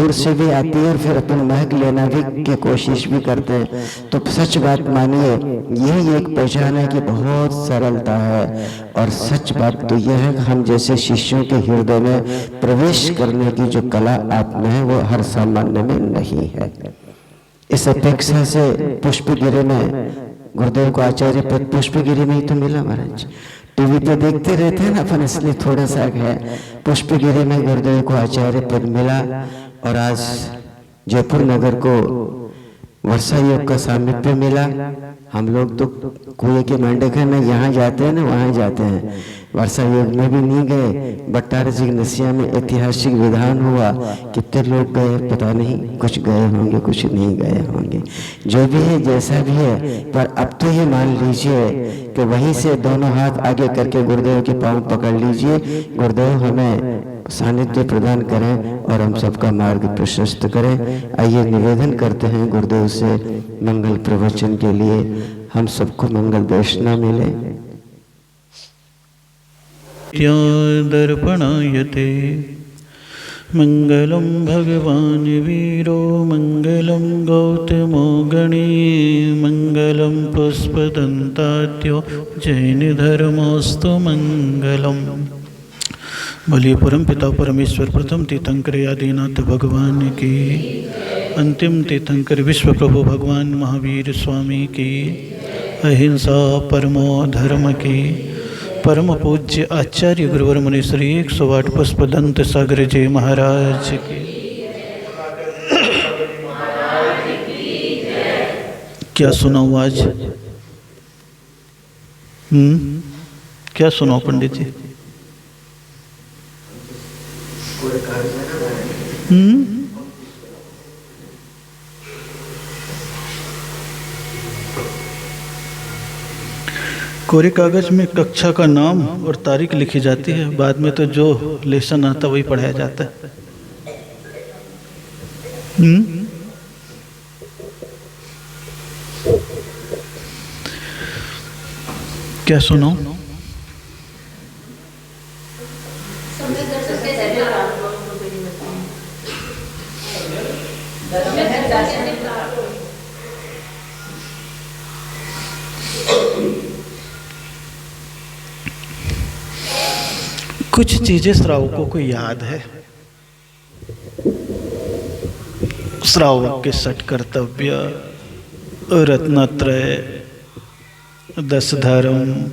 दूर से भी आती है और फिर अपन महक लेना भी की कोशिश भी करते हैं। तो सच बात मानिए, यही एक पहचान है कि बहुत सरलता है। और सच बात तो यह है कि हम जैसे शिष्यों के हृदय में प्रवेश करने की जो कला आप में है वो हर सामान्य में नहीं है। इस अपेक्षा से पुष्पगिरी में गुरुदेव को आचार्य पद पुष्पगिरी में ही तो मिला महाराज। टीवी पे देखते रहते हैं ना अपन, इसलिए थोड़ा सा है। पुष्पगिरी में गुरुदेव को आचार्य पद मिला और आज जयपुर नगर को वर्षा योग का सामिप्य मिला। हम लोग तो कुएं के मंडके में यहाँ जाते हैं ना वहाँ जाते हैं, वर्षा योग में भी नहीं गए। बट्टार जी नसिया में ऐतिहासिक विधान हुआ, कितने लोग गए पता नहीं, कुछ गए होंगे कुछ नहीं गए होंगे, जो भी है जैसा भी है। पर अब तो ये मान लीजिए कि वहीं से दोनों हाथ आगे करके गुरुदेव के पाँव पकड़ लीजिए। गुरुदेव हमें सानिध्य प्रदान करें और हम सबका मार्ग प्रशस्त करें। आइए निवेदन करते हैं गुरुदेव से मंगल प्रवचन के लिए, हम सबको मंगल दर्शना मिले। दर्पणायते मंगलम भगवान वीरो मंगलम गौतमो गणे मंगलम पुष्पदंतात्यो जैन धर्मोस्तु मंगलम। बोलिए परम पिता परमेश्वर प्रथम तीर्थंकर आदिनाथ भगवान की, अंतिम तीर्थंकर विश्व प्रभु भगवान महावीर स्वामी की, अहिंसा परमो धर्म की, परम पूज्य आचार्य गुरुवर मुनि श्री 108 पुष्पदंत सागर जी महाराज की। क्या सुनाऊं आज? क्या सुनाऊं पंडित जी? कोरे कागज में कक्षा का नाम और तारीख लिखी जाती है, बाद में तो जो लेसन आता वही पढ़ाया जाता है। क्या सुनाऊं? कुछ चीजें श्रावकों को याद है। श्रावक के षट कर्तव्य, रत्नत्रय, 10 धर्म,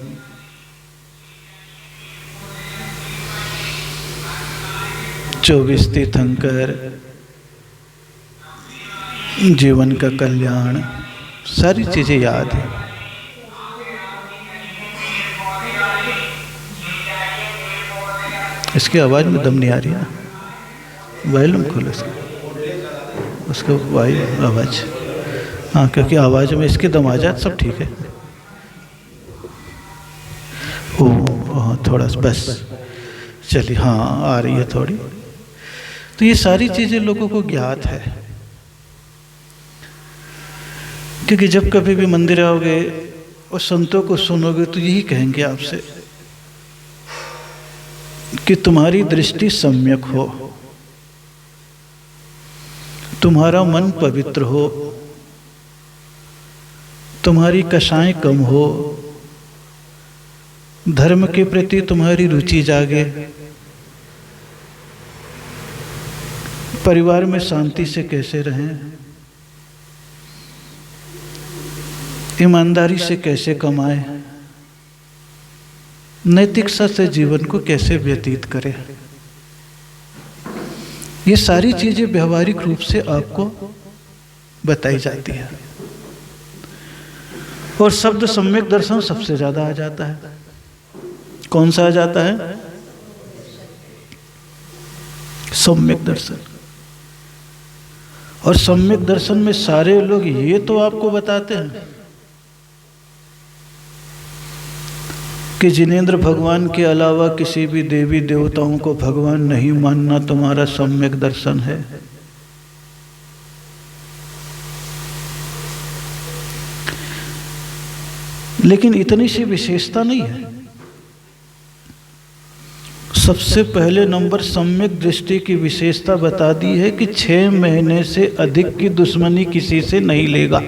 चौबीस तीर्थंकर, जीवन का कल्याण, सारी चीजें याद है। इसकी आवाज़ में दम नहीं आ रही ना, वॉल्यूम खोलो उसको वायु आवाज़। हाँ, क्योंकि आवाज़ में इसकी दम आ जाए सब ठीक है। ओह थोड़ा सा बस चलिए, हाँ आ रही है थोड़ी। तो ये सारी चीज़ें लोगों को ज्ञात है, क्योंकि जब कभी भी मंदिर आओगे और संतों को सुनोगे तो यही कहेंगे आपसे कि तुम्हारी दृष्टि सम्यक हो, तुम्हारा मन पवित्र हो, तुम्हारी कषाएं कम हो, धर्म के प्रति तुम्हारी रुचि जागे, परिवार में शांति से कैसे रहें, ईमानदारी से कैसे कमाएं, नैतिकता से जीवन को कैसे व्यतीत करें। ये सारी चीजें व्यवहारिक रूप से आपको बताई जाती है। और शब्द सम्यक दर्शन सबसे ज्यादा आ जाता है। कौन सा आ जाता है? सम्यक दर्शन। और सम्यक दर्शन में सारे लोग ये तो आपको बताते हैं कि जिनेंद्र भगवान के अलावा किसी भी देवी देवताओं को भगवान नहीं मानना तुम्हारा सम्यक दर्शन है। लेकिन इतनी सी विशेषता नहीं है। सबसे पहले नंबर सम्यक दृष्टि की विशेषता बता दी है कि 6 महीने से अधिक की दुश्मनी किसी से नहीं लेगा।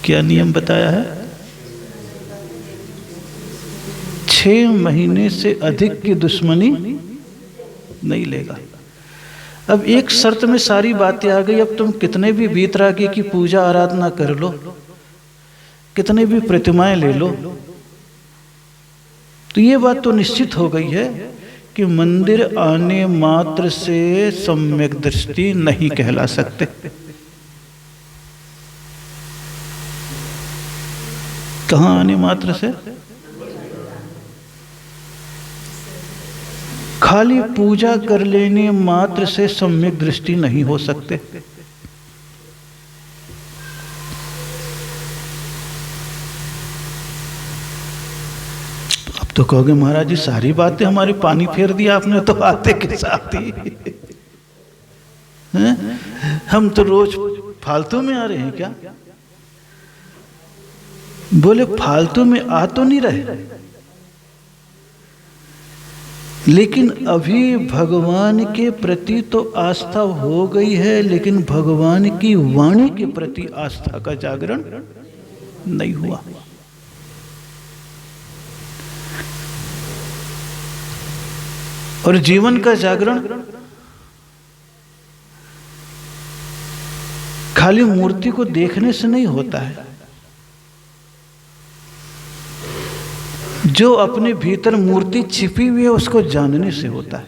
क्या नियम बताया है? 6 महीने से अधिक की दुश्मनी नहीं लेगा। अब एक शर्त में सारी बातें आ गई। अब तुम कितने भी वीतरागी की पूजा आराधना कर लो, कितने भी प्रतिमाएं ले लो, तो ये बात तो निश्चित हो गई है कि मंदिर आने मात्र से सम्यक दृष्टि नहीं कहला सकते। कहां आने मात्र से? खाली पूजा कर लेने मात्र से सम्यक दृष्टि नहीं हो सकते। अब तो कहोगे महाराज जी सारी बातें हमारी पानी फेर दिया आपने तो आते के साथ ही। हम तो रोज फालतू में आ रहे हैं क्या? बोले फालतू में आ तो नहीं रहे, लेकिन अभी भगवान के प्रति तो आस्था हो गई है, लेकिन भगवान की वाणी के प्रति आस्था का जागरण नहीं हुआ। और जीवन का जागरण खाली मूर्ति को देखने से नहीं होता है। जो अपने भीतर मूर्ति छिपी हुई है उसको जानने से होता है।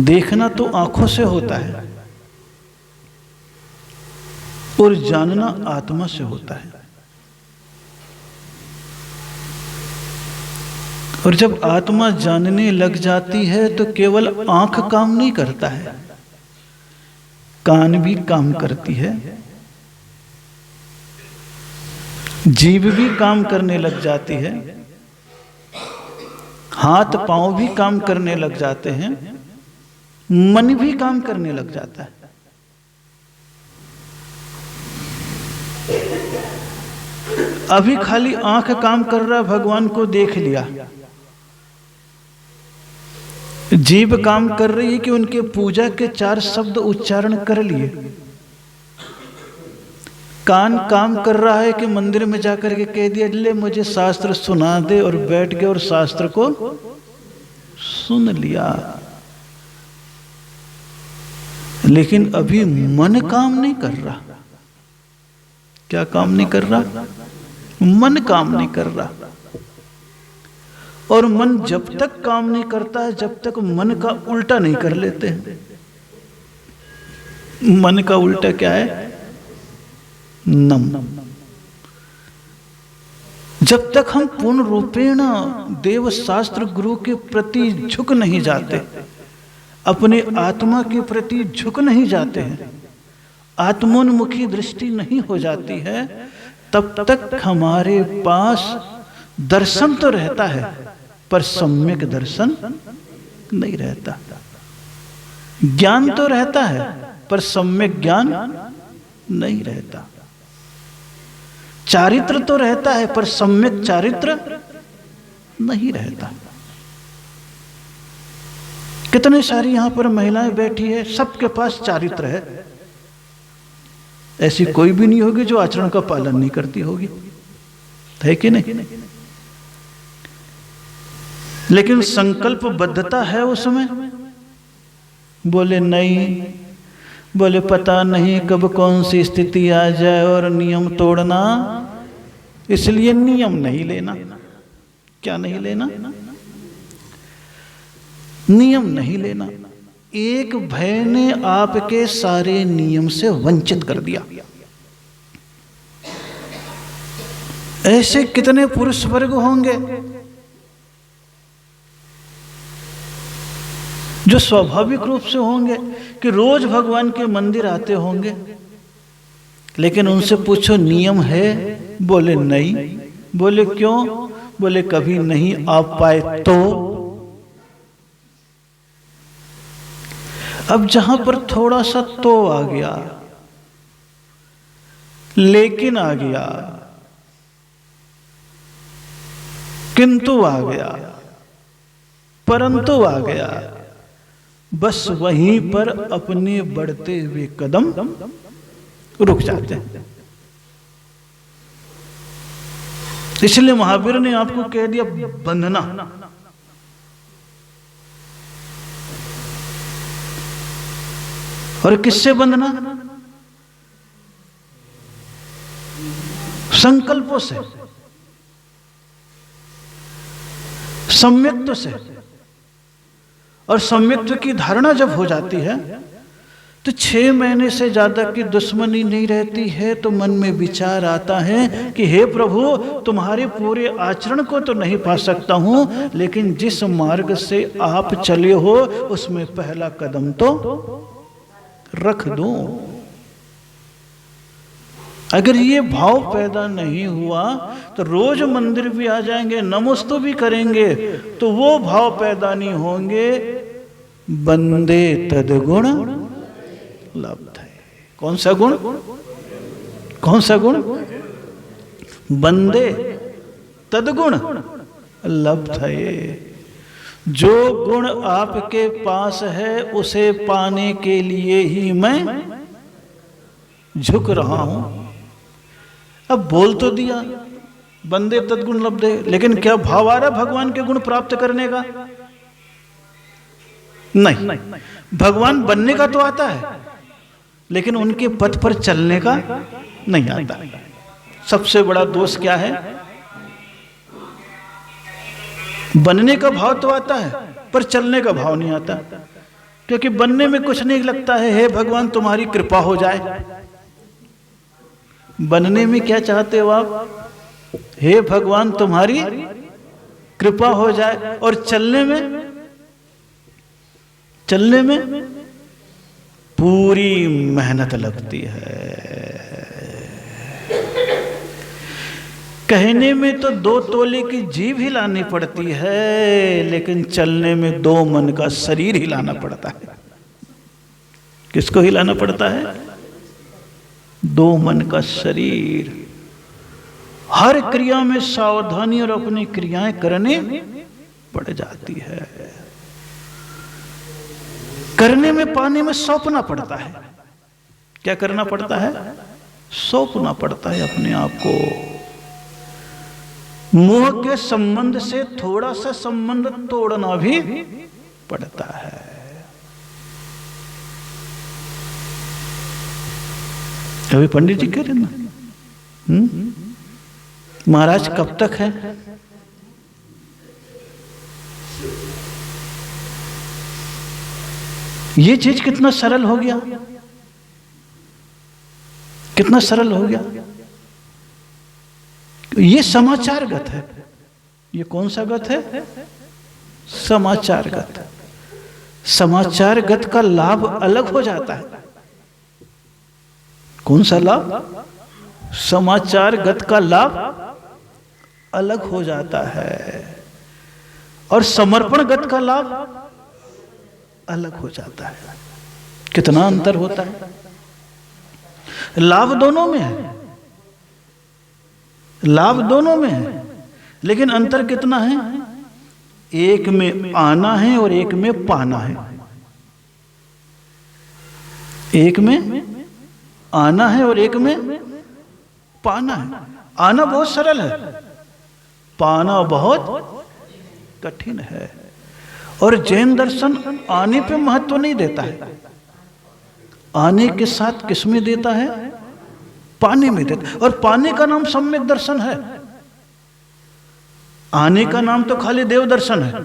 देखना तो आंखों से होता है और जानना आत्मा से होता है। और जब आत्मा जानने लग जाती है तो केवल आंख काम नहीं करता है, कान भी काम करती है, जीभ भी काम करने लग जाती है, हाथ पांव भी काम करने लग जाते हैं, मन भी काम करने लग जाता है। अभी खाली आंख काम कर रहा, भगवान को देख लिया। जीभ काम कर रही है कि उनके पूजा के 4 शब्द उच्चारण कर लिए। कान काम कर रहा है कि मंदिर में जाकर के कह दिया ले मुझे शास्त्र सुना दे, और बैठ गए और शास्त्र को सुन लिया। लेकिन अभी मन काम नहीं कर रहा। क्या काम नहीं कर रहा? मन काम नहीं कर रहा। और मन जब तक काम नहीं करता है जब तक मन का उल्टा नहीं कर लेते हैं। मन का उल्टा क्या है? नम। जब तक हम पूर्ण रूपेण देव शास्त्र गुरु के प्रति झुक नहीं जाते, अपने आत्मा के प्रति झुक नहीं जाते हैं, आत्मोन्मुखी दृष्टि नहीं हो जाती है, तब तक हमारे पास दर्शन तो रहता है पर सम्यक दर्शन नहीं रहता। ज्ञान तो रहता है पर सम्यक ज्ञान नहीं रहता। चारित्र तो रहता है पर सम्यक चारित्र नहीं रहता। कितने सारी यहां पर महिलाएं बैठी है, सबके पास चारित्र है। ऐसी कोई भी नहीं होगी जो आचरण का पालन नहीं करती होगी, है कि नहीं? लेकिन संकल्पबद्धता है उसमें। बोले नहीं, बोले पता नहीं कब कौन सी स्थिति आ जाए और नियम तोड़ना, इसलिए नियम नहीं लेना। क्या नहीं लेना? नियम नहीं लेना। एक भय ने आपके सारे नियम से वंचित कर दिया। ऐसे कितने पुरुष वर्ग होंगे जो स्वाभाविक रूप से होंगे कि रोज भगवान के मंदिर आते होंगे, लेकिन उनसे पूछो नियम है? बोले नहीं। बोले क्यों? बोले कभी नहीं आ पाए तो। अब जहां पर थोड़ा सा तो आ गया, लेकिन आ गया, किंतु आ गया, परंतु आ गया, बस वहीं पर अपने बढ़ते हुए कदम रुक जाते हैं। इसलिए महावीर ने आपको कह दिया बंधना। और किससे बंधना? संकल्पों से, सम्यक्त्व से। और सम्यक्त्व की धारणा जब हो जाती है तो 6 महीने से ज्यादा की दुश्मनी नहीं रहती है, तो मन में विचार आता है कि हे प्रभु, तुम्हारे पूरे आचरण को तो नहीं पा सकता हूं, लेकिन जिस मार्ग से आप चले हो उसमें पहला कदम तो रख दूं। अगर ये भाव पैदा नहीं हुआ तो रोज मंदिर भी आ जाएंगे, नमोस्तु भी करेंगे, तो वो भाव पैदा नहीं होंगे। बंदे तदगुण लब्धे। कौन सा गुण? कौन सा गुण? बंदे तदगुण लब्धे। जो गुण आपके पास है उसे पाने के लिए ही मैं झुक रहा हूं। अब बोल तो दिया बंदे तदगुण लब्धे, लेकिन क्या भाव आ रहा भगवान के गुण प्राप्त करने का? नहीं। भगवान बनने का तो आता है, लेकिन उनके पथ पर चलने का नहीं आता। सबसे बड़ा दोष क्या है? बनने का भाव तो आता है पर चलने का भाव नहीं आता। क्योंकि बनने में कुछ नहीं लगता है, हे भगवान तुम्हारी कृपा हो जाए। बनने में क्या चाहते हो आप? हे भगवान तुम्हारी कृपा हो जाए। और चलने में पूरी मेहनत लगती है। कहने में तो 2 तोले की जीभ हिलानी पड़ती है, लेकिन चलने में 2 मन का शरीर हिलाना पड़ता है। किसको हिलाना पड़ता है? 2 मन का शरीर। हर क्रिया में सावधानी और अपनी क्रियाएं करने पड़ जाती है। करने में पाने में सौंपना पड़ता है। क्या करना पड़ता है? सौंपना पड़ता है अपने आप को। मोह के संबंध से थोड़ा सा संबंध तोड़ना भी पड़ता है। अभी पंडित जी कह रहे ना, महाराज कब तक है? ये चीज कितना सरल हो गया, कितना सरल हो गया। ये समाचारगत है। ये कौन सा गत है? समाचारगत। समाचारगत का लाभ अलग हो जाता है। कौन सा लाभ? समाचारगत का लाभ अलग हो जाता है और समर्पणगत का लाभ अलग हो जाता है। कितना अंतर होता है? लाभ दोनों में है, लाभ दोनों में है, लेकिन अंतर कितना है? एक में आना है और एक में पाना है। एक में आना है और एक में पाना है। आना बहुत सरल है, पाना बहुत कठिन है। और जैन दर्शन आने पे महत्व नहीं देता है, आने के साथ किसमें देता है? पाने में देता है। और पाने का नाम सम्यक दर्शन है, आने का नाम तो खाली देव दर्शन है।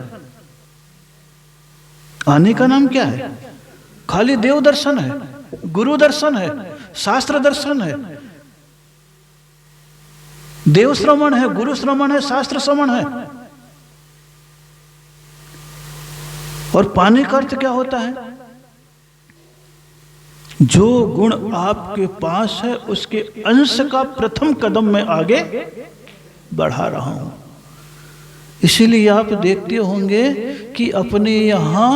आने का नाम क्या है? खाली देव दर्शन है, गुरु दर्शन है, शास्त्र दर्शन है, देव श्रवण है, गुरु श्रवण है, शास्त्र श्रवण है। और पाने का अर्थ क्या होता है? जो गुण आपके पास है उसके अंश का प्रथम कदम मैं आगे बढ़ा रहा हूं। इसीलिए आप देखते होंगे कि अपने यहां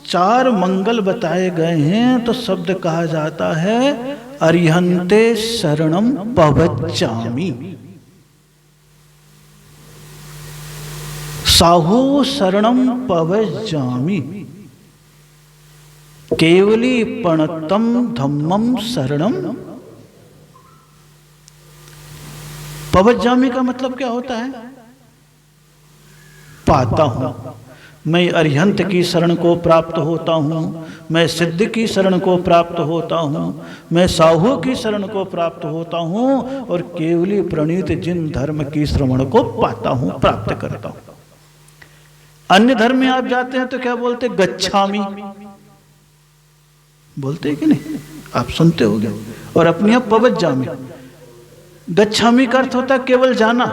4 मंगल बताए गए हैं, तो शब्द कहा जाता है अर्हन्ते शरणम पवज्जामि। साहू शरणम पवज्जामि केवली पणतम धम्मम शरणम। पवज्जामि का मतलब क्या होता है? पाता हूं मैं, अरिहंत की शरण को प्राप्त होता हूं, मैं सिद्ध की शरण को प्राप्त होता हूं, मैं साहू की शरण को प्राप्त होता हूं और केवली प्रणीत जिन धर्म की श्रवण को पाता हूं, प्राप्त करता हूं। अन्य धर्म में आप जाते हैं तो क्या बोलते? गच्छामि बोलते हैं कि नहीं? आप सुनते होंगे। और अपने आप पवज्जामि। गच्छामि का अर्थ होता है केवल जाना,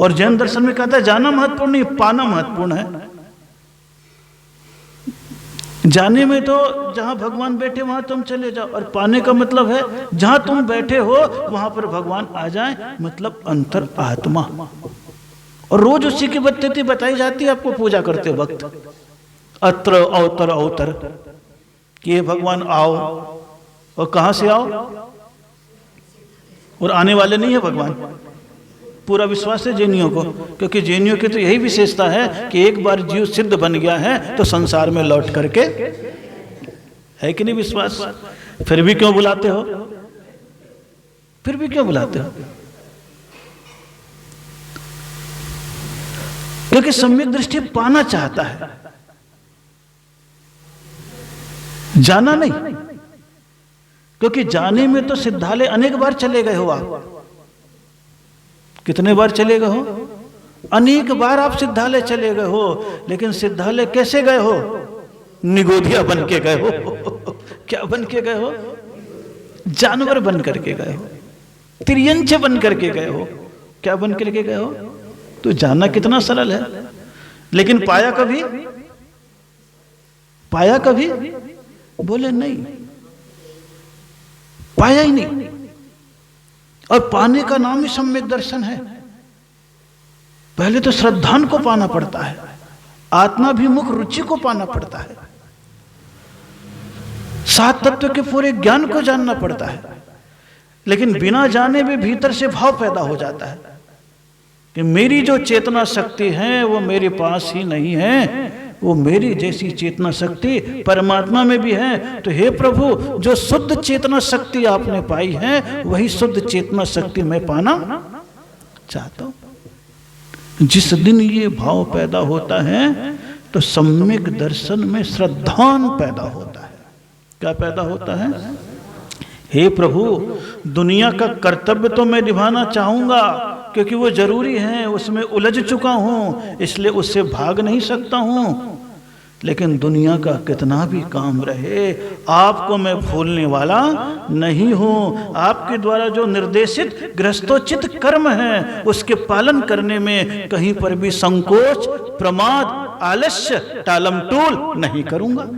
और जैन दर्शन में कहता है जाना महत्वपूर्ण नहीं, पाना महत्वपूर्ण है। जाने में तो जहां भगवान बैठे वहां तुम चले जाओ, और पाने का मतलब है जहां तुम बैठे हो वहां पर भगवान आ जाए, मतलब अंतर आत्मा। और रोज उसी की पद्धति बताई जाती है आपको पूजा करते वक्त। अत्र अवतर अवतर कि भगवान आओ, और कहां से आओ? और आने वाले नहीं है भगवान। पूरा विश्वास है जैनियों को, क्योंकि जैनियों की तो यही विशेषता है कि एक बार जीव सिद्ध बन गया है तो संसार में लौट करके, है कि नहीं विश्वास? फिर भी क्यों बुलाते हो? फिर भी क्यों बुलाते हो? क्योंकि सम्यक दृष्टि पाना चाहता है, जाना नहीं। क्योंकि जाने में तो सिद्धालय अनेक बार चले गए हो आप। कितने बार चले गए हो? अनेक बार आप सिद्धालय चले गए हो, लेकिन सिद्धालय कैसे गए हो? निगोधिया बन के गए हो। क्या बन के गए हो? जानवर बन करके गए हो, तिर्यंच बन करके गए हो। क्या बन करके गए हो? तो जानना कितना सरल है, लेकिन पाया कभी? पाया कभी? बोले नहीं, पाया ही नहीं। और पाने का नाम ही सम्यक दर्शन है। पहले तो श्रद्धान को पाना पड़ता है, आत्माभिमुख रुचि को पाना पड़ता है, सात तत्व के पूरे ज्ञान को जानना पड़ता है। लेकिन बिना जाने भी भीतर से भाव पैदा हो जाता है कि मेरी जो चेतना शक्ति है वो मेरे पास ही नहीं है, वो मेरी जैसी चेतना शक्ति परमात्मा में भी है। तो हे प्रभु, जो शुद्ध चेतना शक्ति आपने पाई है वही शुद्ध चेतना शक्ति मैं पाना चाहता हूं। जिस दिन ये भाव पैदा होता है तो सम्यक दर्शन में श्रद्धान पैदा होता है। क्या पैदा होता है? हे प्रभु, दुनिया का कर्तव्य तो मैं निभाना चाहूंगा क्योंकि वो जरूरी है, उसमें उलझ चुका हूं, इसलिए उससे भाग नहीं सकता हूं। लेकिन दुनिया का कितना भी काम रहे, आपको मैं भूलने वाला नहीं हूं। आपके द्वारा जो निर्देशित गृहस्थोचित कर्म है उसके पालन करने में कहीं पर भी संकोच, प्रमाद, आलस्य, टालमटोल नहीं करूंगा।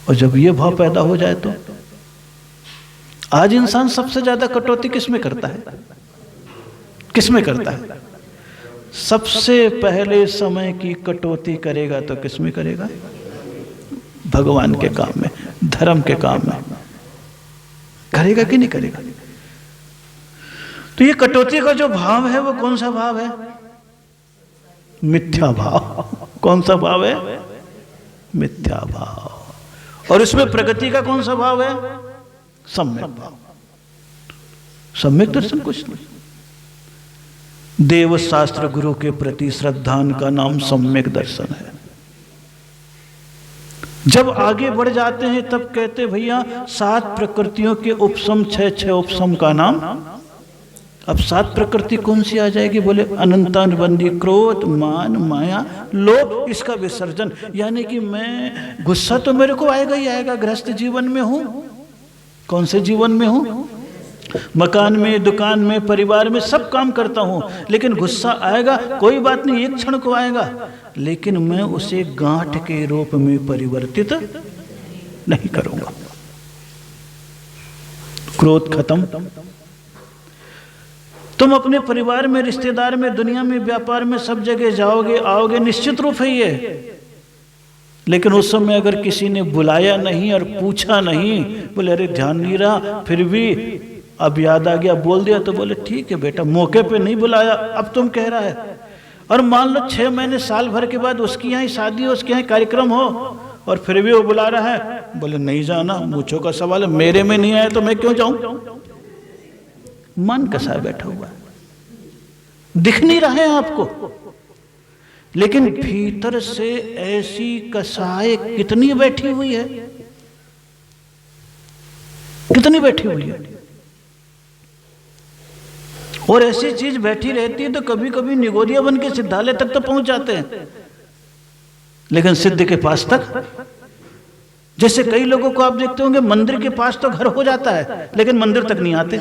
और जब ये भाव पैदा हो जाए तो आज इंसान सबसे ज्यादा कटौती किसमें करता है? किसमें करता है? सबसे पहले समय की कटौती करेगा तो किसमें करेगा? भगवान के काम में, धर्म के काम में करेगा कि नहीं करेगा? तो ये कटौती का जो भाव है वो कौन सा भाव है? मिथ्या भाव। कौन सा भाव है? मिथ्या भाव। और इसमें प्रगति का कौन सा भाव है? सम्यक भाव। सम्यक दर्शन कुछ नहीं। देव शास्त्र गुरु के प्रति श्रद्धान का नाम सम्यक दर्शन है। जब आगे बढ़ जाते हैं तब कहते भैया 7 प्रकृतियों के उपसम 6 उपसम का नाम। अब 7 प्रकृति कौन सी आ जाएगी? बोले अनंतानुबंधी, क्रोध, मान, माया, लोभ, इसका विसर्जन। यानी कि मैं, गुस्सा तो मेरे को आएगा ही आएगा, गृहस्थ जीवन में हूं। कौन से जीवन में हूं? मकान में, दुकान में, परिवार में सब काम करता हूं, लेकिन गुस्सा आएगा, कोई बात नहीं, एक क्षण को आएगा, लेकिन मैं उसे गांठ के रूप में परिवर्तित नहीं करूंगा। क्रोध खत्म। तुम अपने परिवार में, रिश्तेदार में, दुनिया में, व्यापार में, सब जगह जाओगे आओगे, निश्चित रूप है ये लेकिन उस समय अगर किसी ने बुलाया नहीं और पूछा नहीं, बोले अरे ध्यान नहीं रहा, फिर भी अब याद आ गया बोल दिया, तो बोले ठीक है बेटा, मौके पे नहीं बुलाया, अब तुम कह रहा है। और मान लो 6 महीने साल भर के बाद उसकी यहाँ शादी हो, उसके यहाँ कार्यक्रम हो, और फिर भी वो बुला रहा है, बोले नहीं जाना, मूछों का सवाल है, मेरे में नहीं आया तो मैं क्यों जाऊं। मन कसा बैठा हुआ है, दिख नहीं रहा है आपको, लेकिन भीतर से ऐसी कसाई कितनी बैठी हुई है, कितनी बैठी हुई है। और ऐसी चीज बैठी रहती है तो कभी कभी निगोरिया बन के सिद्धालय तक तो पहुंच जाते हैं, लेकिन सिद्ध के पास तक, जैसे कई लोगों को आप देखते होंगे मंदिर के पास तो घर हो जाता है, लेकिन मंदिर तक नहीं आते।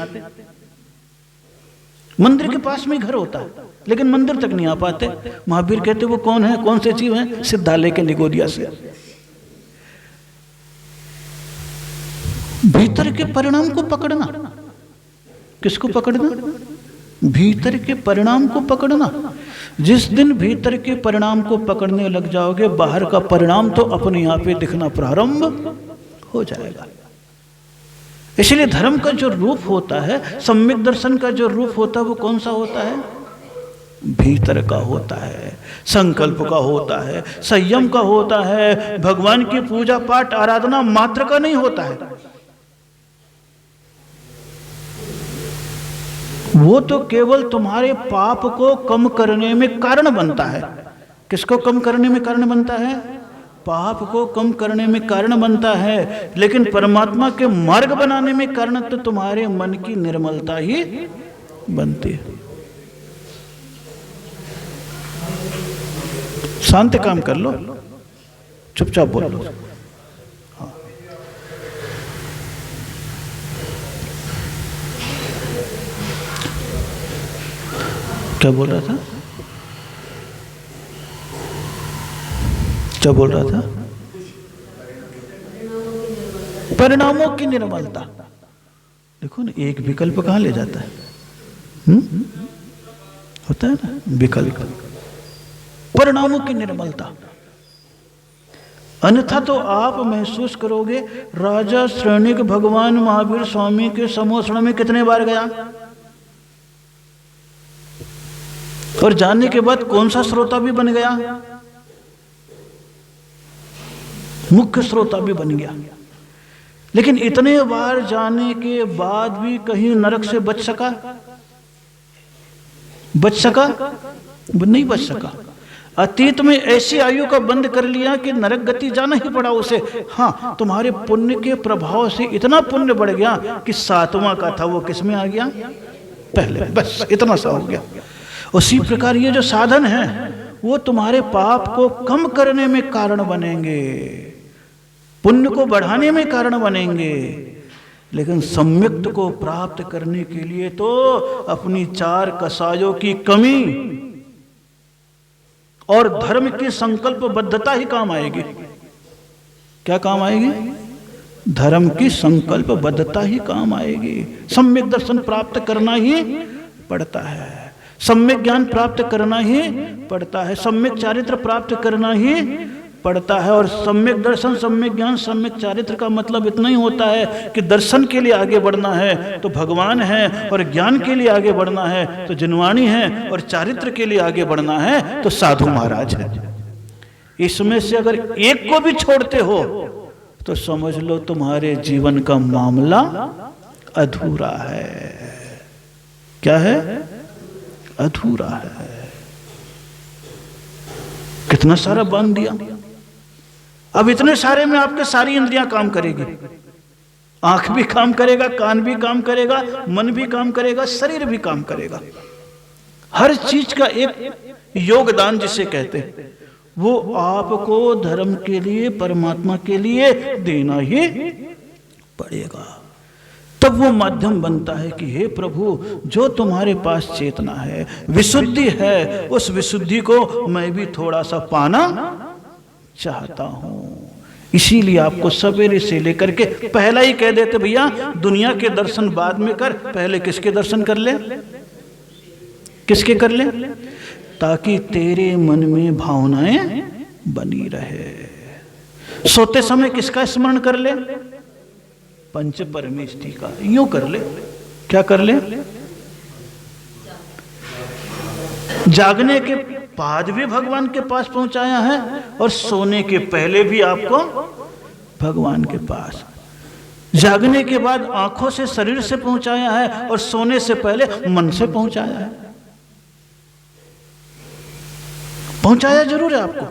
मंदिर के पास में घर होता है, लेकिन मंदिर तक नहीं आ पाते। महावीर कहते वो कौन है, कौन से जीव हैं? सिद्धालय के निगोरिया से। भीतर के परिणाम को पकड़ना, किसको पकड़ना? भीतर के परिणाम को पकड़ना। जिस दिन भीतर के परिणाम को पकड़ने लग जाओगे, बाहर का परिणाम तो अपने आप ही दिखना प्रारंभ हो जाएगा। इसलिए धर्म का जो रूप होता है, सम्यक दर्शन का जो रूप होता है, वो कौन सा होता है? भीतर का होता है, संकल्प का होता है, संयम का होता है। भगवान की पूजा पाठ आराधना मात्र का नहीं होता है, वो तो केवल तुम्हारे पाप को कम करने में कारण बनता है। किसको कम करने में कारण बनता है? पाप को कम करने में कारण बनता है, लेकिन परमात्मा के मार्ग बनाने में कारण तो तुम्हारे मन की निर्मलता ही बनती है। शांत काम कर लो, चुपचाप बोल लो। हाँ। क्या बोल रहा था? क्या बोल रहा था? परिणामों की निर्मलता। देखो ना, एक विकल्प कहाँ ले जाता है? होता है ना विकल्प। परिणामों की निर्मलता। अन्यथा तो आप महसूस करोगे, राजा श्रेणिक भगवान महावीर स्वामी के समोषण में कितने बार गया, और जानने के बाद कौन सा श्रोता भी बन गया, मुख्य श्रोता भी बन गया। लेकिन इतने बार जाने के बाद भी कहीं नरक से बच सका? बच सका? नहीं बच सका। अतीत में ऐसी आयु का बंद कर लिया कि नरक गति जाना ही पड़ा उसे। हाँ, तुम्हारे पुण्य के प्रभाव से इतना पुण्य बढ़ गया कि 7वां का था वो किस में आ गया? पहले। बस इतना सा हो गया। उसी प्रकार ये जो साधन है वो तुम्हारे पाप को कम करने में कारण बनेंगे, पुण्य को बढ़ाने में कारण बनेंगे, लेकिन सम्यक्त को प्राप्त करने के लिए तो अपनी 4 कसायों की कमी और धर्म की संकल्पबद्धता ही काम आएगी। क्या काम आएगी? धर्म की संकल्पबद्धता ही काम आएगी। सम्यक दर्शन प्राप्त करना ही पड़ता है, सम्यक ज्ञान प्राप्त करना ही पड़ता है, सम्यक चारित्र प्राप्त करना ही पड़ता है। और सम्यक दर्शन, सम्यक ज्ञान, सम्यक चारित्र का मतलब इतना ही होता है कि दर्शन के लिए आगे बढ़ना है तो भगवान है, और ज्ञान के लिए आगे बढ़ना है तो जिनवाणी है, और चारित्र के लिए आगे बढ़ना है तो साधु महाराज है। इसमें से अगर एक को भी छोड़ते हो तो समझ लो तुम्हारे जीवन का मामला अधूरा है। क्या है? अधूरा है। कितना सारा बांध दिया। अब इतने सारे में आपके सारी इंद्रियां काम करेगी, आंख भी काम करेगा, कान भी काम करेगा, मन भी काम करेगा, शरीर भी काम करेगा। हर चीज का एक योगदान जिसे कहते हैं वो आपको धर्म के लिए, परमात्मा के लिए देना ही पड़ेगा। तब वो माध्यम बनता है कि हे प्रभु, जो तुम्हारे पास चेतना है, विशुद्धि है, उस विशुद्धि को मैं भी थोड़ा सा पाना चाहता हूं। इसीलिए आपको सवेरे से लेकर के पहला ही कह देते, भैया दुनिया के दर्शन बाद में कर, पहले किसके दर्शन कर ले? किसके कर ले? ताकि तेरे मन में भावनाएं बनी रहे। सोते समय किसका स्मरण कर ले? पंच परमेष्टि का। यूं कर ले, क्या कर ले? जागने के बाद भी भगवान के पास पहुंचाया है और सोने के पहले भी आपको भगवान के पास। जागने के बाद आंखों से, शरीर से पहुंचाया है और सोने से पहले मन से पहुंचाया है। पहुंचाया जरूर है आपको।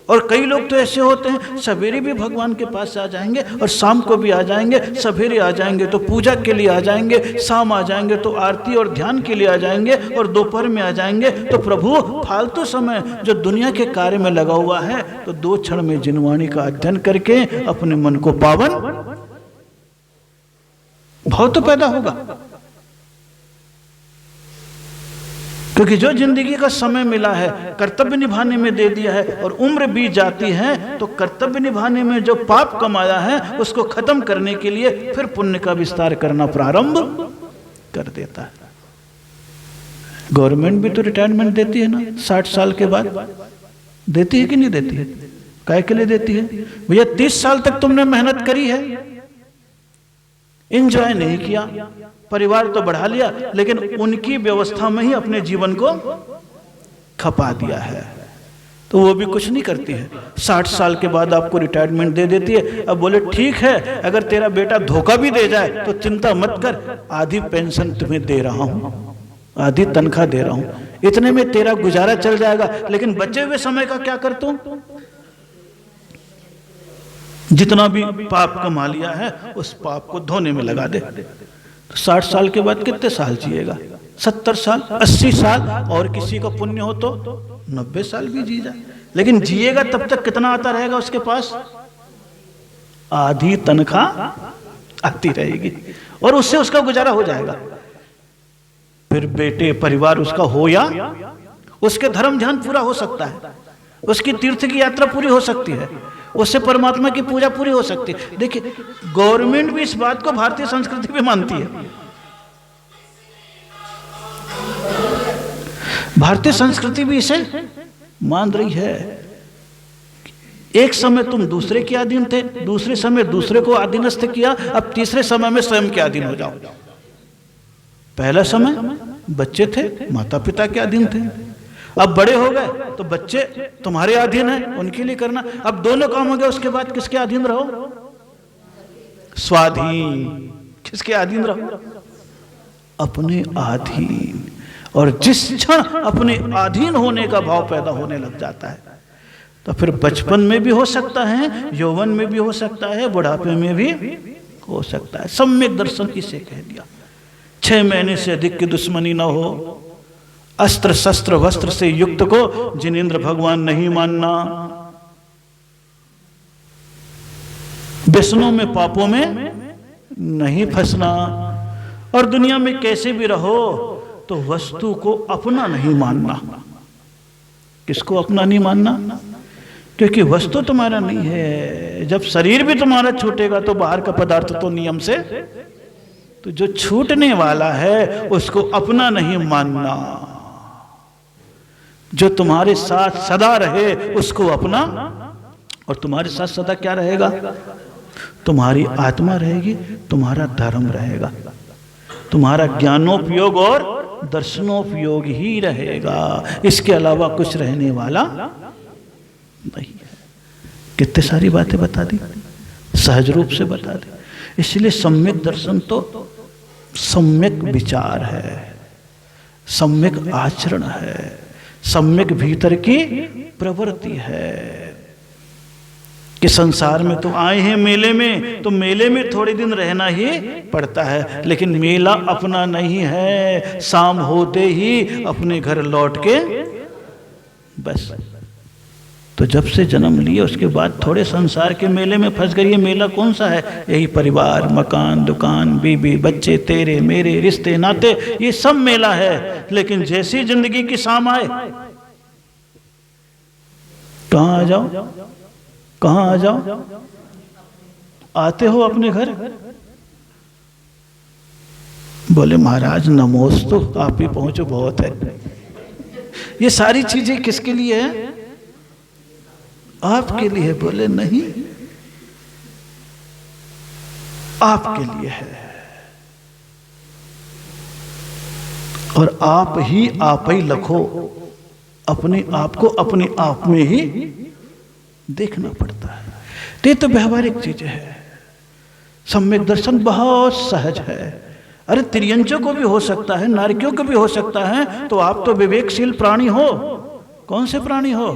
और कई लोग तो ऐसे होते हैं, सवेरे भी भगवान के पास आ जाएंगे और शाम को भी आ जाएंगे। सवेरे आ जाएंगे तो पूजा के लिए आ जाएंगे, शाम आ जाएंगे तो आरती और ध्यान के लिए आ जाएंगे, और दोपहर में आ जाएंगे तो प्रभु फालतू समय जो दुनिया के कार्य में लगा हुआ है, तो 2 क्षण में जिनवाणी का अध्ययन करके अपने मन को पावन भाव तो पैदा होगा। क्योंकि जो जिंदगी का समय मिला है कर्तव्य निभाने में दे दिया है, और उम्र बीत जाती है तो कर्तव्य निभाने में जो पाप कमाया है उसको खत्म करने के लिए फिर पुण्य का विस्तार करना प्रारंभ कर देता है। गवर्नमेंट भी तो रिटायरमेंट देती है ना 60 साल के बाद, देती है कि नहीं देती है? काहे के लिए देती है? भैया 30 साल तक तुमने मेहनत करी है, एंजॉय नहीं किया, परिवार तो बढ़ा लिया, लेकिन उनकी व्यवस्था में ही अपने जीवन को खपा दिया है, तो वो भी कुछ नहीं करती है। 60 साल के बाद आपको रिटायरमेंट दे देती है। अब बोले ठीक है, अगर तेरा बेटा धोखा भी दे जाए तो चिंता मत कर, आधी पेंशन तुम्हें दे रहा हूं, आधी तनख्वाह दे रहा हूं, इतने में तेरा गुजारा चल जाएगा। लेकिन बचे हुए समय का क्या करता हूं? जितना भी पाप कमा लिया है उस पाप को धोने में लगा दे। तो 60 साल के बाद कितने साल जिएगा? 70 साल, 80 साल, और किसी को पुण्य हो तो 90 साल भी जी जाए। लेकिन जिएगा तब तक कितना आता रहेगा उसके पास? आधी तनख्वाह आती रहेगी, और उससे उसका गुजारा हो जाएगा। फिर बेटे परिवार उसका हो या उसके धर्म ध्यान पूरा हो सकता है, उसकी तीर्थ की यात्रा पूरी हो सकती है, उससे परमात्मा की पूजा पूरी हो सकती है। देखिए गवर्नमेंट भी इस बात को भारतीय संस्कृति में मानती है। भारतीय संस्कृति भी इसे मान रही है। एक समय तुम दूसरे के अधीन थे, दूसरे समय दूसरे को अधीनस्थ किया, अब तीसरे समय में स्वयं के अधीन हो जाओ। पहला समय बच्चे थे, माता पिता के अधीन थे, अब बड़े हो गए तो बच्चे तुम्हारे अधीन है, उनके लिए करना। अब दोनों काम हो गए, उसके बाद किसके अधीन रहो? स्वाधीन। किसके अधीन रहो? अपने अधीन। और जिस क्षण अपने अधीन होने का भाव पैदा होने लग जाता है तो फिर बचपन में भी हो सकता है, यौवन में भी हो सकता है, बुढ़ापे में भी हो सकता है। सम्यक दर्शन इसे कह दिया। 6 महीने से अधिक की दुश्मनी न हो, अस्त्र शस्त्र वस्त्र से युक्त को जिनेंद्र भगवान नहीं मानना, व्यसनों में पापों में नहीं फंसना, और दुनिया में कैसे भी रहो तो वस्तु को अपना नहीं मानना। किसको अपना नहीं मानना? क्योंकि वस्तु तुम्हारा नहीं है। जब शरीर भी तुम्हारा छूटेगा तो बाहर का पदार्थ तो नियम से, तो जो छूटने वाला है उसको अपना नहीं मानना। जो तुम्हारे साथ सदा रहे उसको अपना, और तुम्हारे साथ सदा क्या रहेगा? तुम्हारी आत्मा रहेगी, तुम्हारा धर्म रहेगा, तुम्हारा ज्ञानोपयोग और दर्शनोपयोग ही रहेगा। इसके अलावा कुछ रहने वाला नहीं है। कितने सारी बातें बता दी, सहज रूप से बता दी। इसलिए सम्यक दर्शन तो सम्यक विचार है, सम्यक आचरण है, सम्यक भीतर की प्रवृत्ति है। कि संसार में तो आए हैं मेले में, तो मेले में थोड़े दिन रहना ही पड़ता है, लेकिन मेला अपना नहीं है। शाम होते ही अपने घर लौट के बस। तो जब से जन्म लिए उसके बाद थोड़े संसार के मेले में फंस गए। ये मेला कौन सा है? यही परिवार, मकान, दुकान, बीबी, बच्चे, तेरे मेरे रिश्ते नाते, ये सब मेला है। लेकिन जैसी जिंदगी की शाम आए, कहाँ आ जाओ? कहाँ आ जाओ? आते हो अपने घर, बोले महाराज नमोस्तु, आप ही पहुंचो बहुत है। ये सारी चीजें किसके लिए है? आपके लिए। बोले नहीं, आपके लिए है, और आप ही लखो। अपने आप को अपने आप में ही देखना पड़ता है। ये तो व्यवहारिक चीजें है। सम्यक दर्शन बहुत सहज है। अरे तिर्यंचों को भी हो सकता है, नारकियों को भी हो सकता है, तो आप तो विवेकशील प्राणी हो। कौन से प्राणी हो?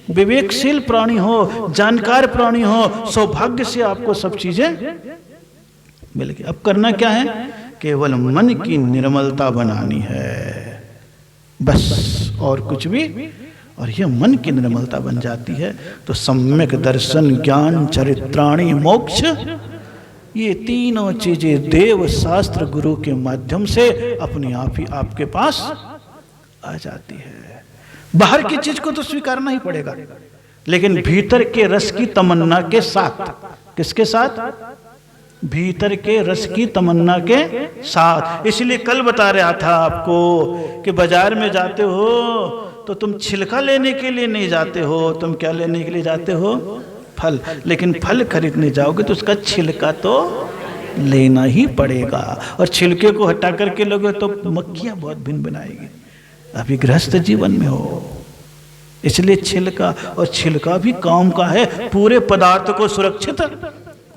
विवेकशील प्राणी हो, जानकार प्राणी हो। सौभाग्य से आपको सब चीजें मिल गई। अब करना क्या है? केवल मन की निर्मलता बनानी है, बस, और कुछ भी। और यह मन की निर्मलता बन जाती है तो सम्यक दर्शन, ज्ञान, चरित्राणि, मोक्ष, ये तीनों चीजें देव शास्त्र गुरु के माध्यम से अपने आप ही आपके पास आ जाती है। बाहर की चीज को तो स्वीकारना ही पड़ेगा, लेकिन भीतर के रस की तमन्ना के साथ। किसके साथ? भीतर के रस की तमन्ना के साथ। इसलिए कल बता रहा था आपको कि बाजार में जाते हो तो तुम छिलका लेने के लिए नहीं जाते हो, तुम क्या लेने के लिए जाते हो? फल। लेकिन फल खरीदने जाओगे तो उसका छिलका तो लेना ही पड़ेगा, और छिलके को हटा करके लोगे तो मक्खियां बहुत भिन बनाएगी। अभी गृहस्थ जीवन में हो, इसलिए छिलका, और छिलका भी काम का है, पूरे पदार्थ को सुरक्षित।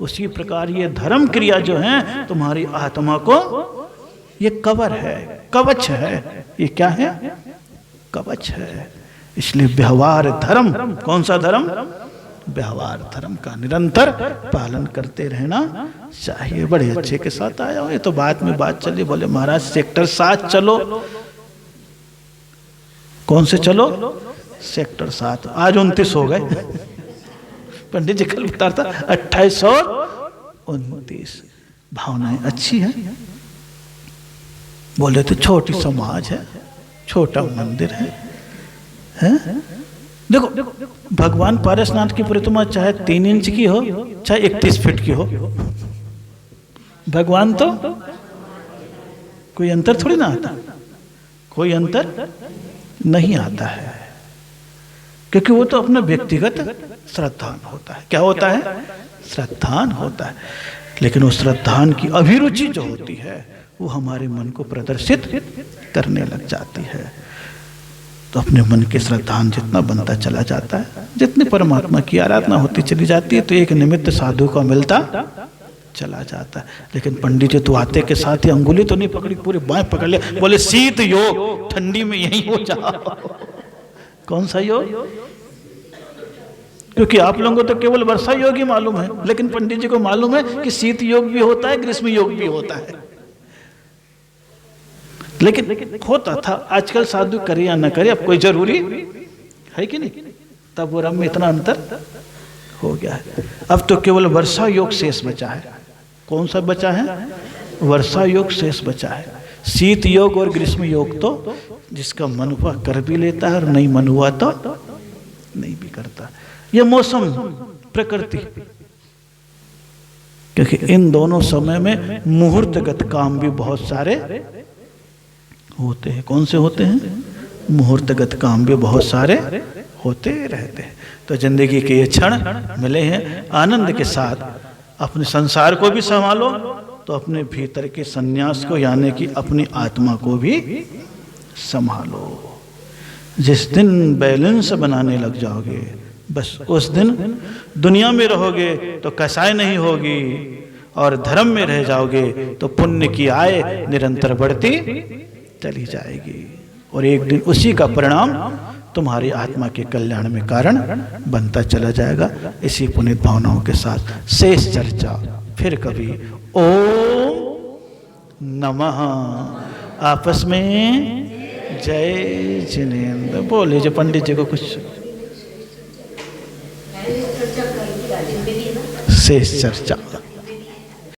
उसी प्रकार ये धर्म क्रिया जो है तुम्हारी आत्मा को, ये कवर है, कवच है। ये क्या है? कवच है। इसलिए व्यवहार धर्म, कौन सा धर्म? व्यवहार धर्म का निरंतर पालन करते रहना चाहिए। बड़े अच्छे के साथ आया हो। ये तो बाद में बात चली, बोले महाराज सेक्टर 7 चलो। कौन से चलो? सेक्टर 7। आज 29 हो गए। पंडित जी कल बता था 28 और 29। भावनाएं अच्छी है। बोले तो छोटी समाज है, छोटा मंदिर है? देखो भगवान पारसनाथ की प्रतिमा चाहे 3 इंच की हो, चाहे 31 फीट की हो, भगवान तो कोई अंतर थोड़ी ना आता, कोई अंतर नहीं आता है, क्योंकि वो तो अपना व्यक्तिगत श्रद्धान होता है। क्या होता है? श्रद्धान होता है। लेकिन उस श्रद्धान की अभिरुचि जो होती है वो हमारे मन को प्रदर्शित करने लग जाती है। तो अपने मन के श्रद्धान जितना बनता चला जाता है, जितनी परमात्मा की आराधना होती चली जाती है, तो एक निमित्त साधु का मिलता चला जाता है। लेकिन पंडित जी तो आते के साथ ही अंगुली तो नहीं पकड़ी, पूरे बाएं पकड़ लिया, बोले शीत योग, ठंडी में यही हो जाओ। कौन सा योग? क्योंकि आप लोगों को तो केवल वर्षा योग ही मालूम है, लेकिन पंडित जी को मालूम है कि शीत योग भी होता है, ग्रीष्म योग भी होता है। लेकिन होता था। आजकल साधु करे या न करे, अब कोई जरूरी है कि नहीं? तब वो रम में इतना अंतर हो गया है। अब तो केवल वर्षा योग शेष बचा है। कौन सा बचा है? वर्षा योग शेष बचा है। शीत योग और ग्रीष्म योग तो जिसका मन हुआ कर भी लेता है, और नहीं मन हुआ तो नहीं भी करता। ये मौसम, प्रकृति, क्योंकि इन दोनों समय में मुहूर्तगत काम भी बहुत सारे होते हैं। कौन से होते हैं? मुहूर्तगत काम भी बहुत सारे होते रहते हैं। तो जिंदगी के ये क्षण मिले हैं, आनंद के साथ अपने संसार को भी संभालो, तो अपने भीतर के संन्यास को, यानी कि अपनी आत्मा को भी संभालो। जिस दिन बैलेंस बनाने लग जाओगे, बस उस दिन दुनिया में रहोगे तो कसाई नहीं होगी, और धर्म में रह जाओगे तो पुण्य की आय निरंतर बढ़ती चली जाएगी, और एक दिन उसी का परिणाम तुम्हारी आत्मा के कल्याण में कारण बनता चला जाएगा। इसी पुनीत भावनाओं के साथ शेष चर्चा फिर कभी। ओम नमः। आपस में जय जिनेन्द्र बोले। जो पंडित जी को कुछ शेष चर्चा